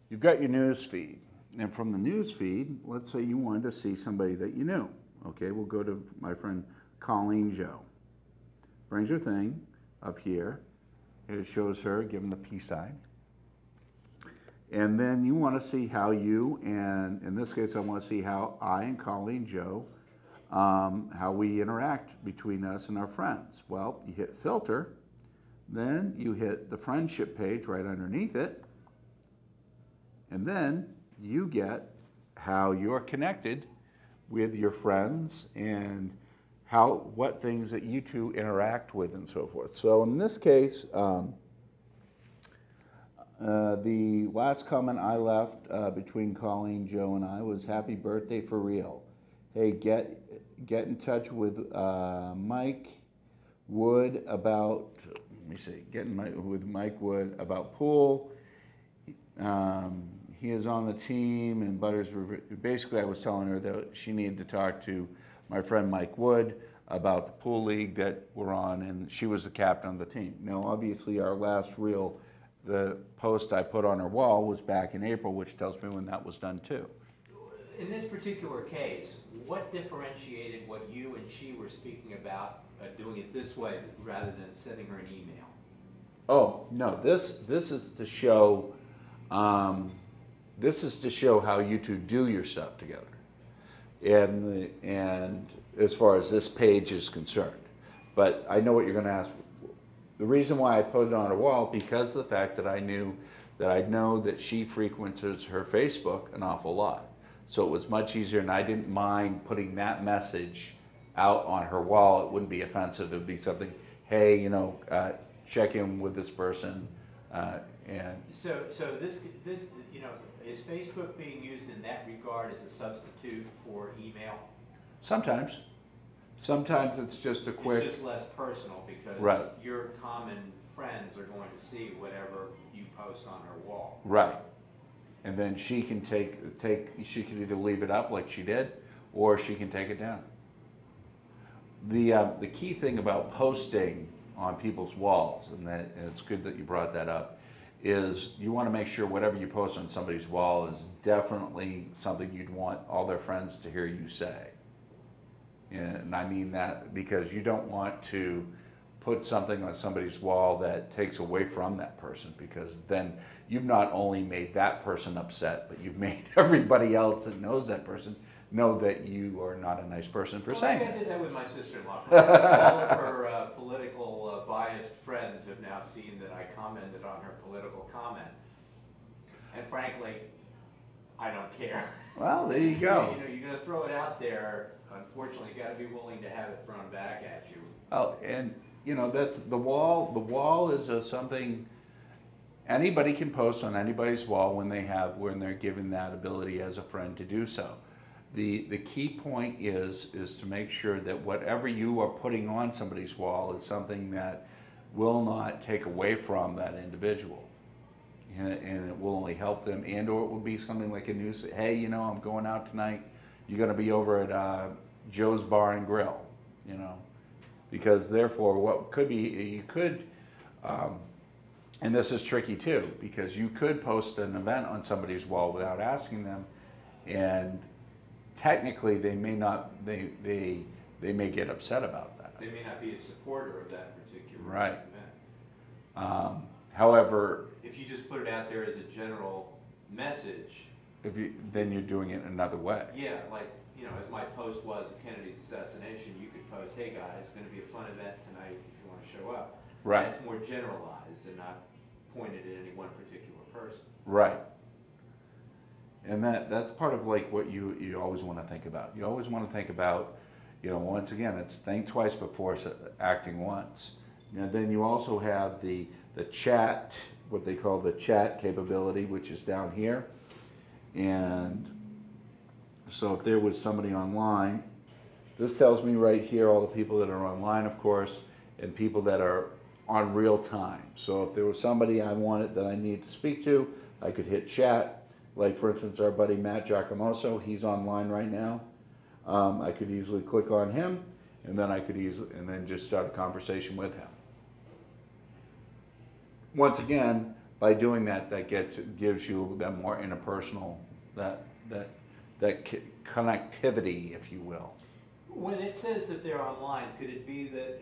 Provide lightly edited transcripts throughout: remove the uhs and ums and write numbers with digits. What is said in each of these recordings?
you've got your news feed. And from the news feed, let's say you wanted to see somebody that you knew. Okay, we'll go to my friend Colleen Joe. Brings her thing up here. It shows her giving the peace sign. And then you want to see how you, and in this case I want to see how I and Colleen Joe, how we interact between us and our friends. Well, you hit filter, then you hit the friendship page right underneath it, and then you get how you're connected with your friends and what things that you two interact with and so forth. So in this case, the last comment I left between Colleen, Joe, and I was "Happy birthday for real. Hey, get in touch with Mike Wood about." Let me see. With Mike Wood about pool. He is on the team, and Butters. Basically, I was telling her that she needed to talk to my friend Mike Wood about the pool league that we're on, and she was the captain of the team. Now, obviously, our last reel, the post I put on her wall was back in April, which tells me when that was done too. In this particular case, what differentiated what you and she were speaking about doing it this way rather than sending her an email? Oh no, this is to show how you two do your stuff together, and as far as this page is concerned. But I know what you're going to ask. The reason why I put it on her wall, because of the fact that I know that she frequents her Facebook an awful lot. So it was much easier, and I didn't mind putting that message out on her wall. It wouldn't be offensive. It would be something, hey, check in with this person. And so this is Facebook being used in that regard as a substitute for email? Sometimes. Sometimes it's just a quick... It's just less personal because your common friends are going to see whatever you post on her wall. Right. And then she can she can either leave it up like she did, or she can take it down. The key thing about posting on people's walls, and it's good that you brought that up, is you want to make sure whatever you post on somebody's wall is definitely something you'd want all their friends to hear you say. And I mean that because you don't want to put something on somebody's wall that takes away from that person, because then you've not only made that person upset, but you've made everybody else that knows that person know that you are not a nice person for saying it. I did that with my sister-in-law. All of her political biased friends have now seen that I commented on her political comment. And frankly, I don't care. Well, there you go. You're going to throw it out there. Unfortunately, you got to be willing to have it thrown back at you. Oh, and that's the wall. The wall is something anybody can post on anybody's wall when they're given that ability as a friend to do so. The key point is to make sure that whatever you are putting on somebody's wall is something that will not take away from that individual, and it will only help them. And or it will be something like a news. Hey, I'm going out tonight. You're going to be over at Joe's Bar and Grill, because therefore what could be, you could, and this is tricky too, because you could post an event on somebody's wall without asking them, and technically they may not, they may get upset about that. They may not be a supporter of that particular event. However, if you just put it out there as a general message, then you're doing it another way. Yeah, like, as my post was at Kennedy's assassination, you could post, hey guys, it's going to be a fun event tonight if you want to show up. Right. That's more generalized and not pointed at any one particular person. Right. And that's part of like what you always want to think about. You always want to think about, once again, it's think twice before acting once. Then you also have the chat, what they call the chat capability, which is down here. And so if there was somebody online, this tells me right here all the people that are online, of course, and people that are on real time. So if there was somebody I wanted that I needed to speak to, I could hit chat. Like for instance, our buddy Matt Giacomoso, he's online right now. I could easily click on him, and then just start a conversation with him. Once again, by doing that, gives you that more interpersonal, connectivity, if you will. When it says that they're online, could it be that,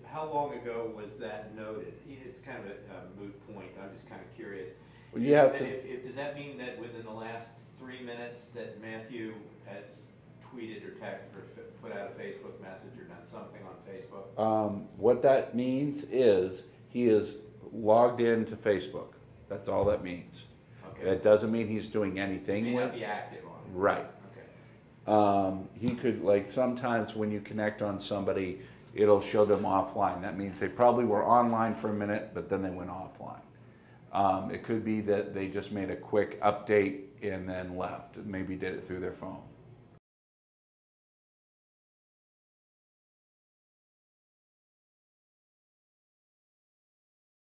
how long ago was that noted? It's kind of a moot point, I'm just kind of curious. Well, you have Does that mean that within the last 3 minutes that Matthew has tweeted or texted or put out a Facebook message or done something on Facebook? What that means is he is logged into Facebook. That's all that means. Okay. That doesn't mean he's doing anything May with not be active on it. Right. Okay. He could, like, sometimes when you connect on somebody, it'll show them offline. That means they probably were online for a minute, but then they went offline. It could be that they just made a quick update and then left, maybe did it through their phone.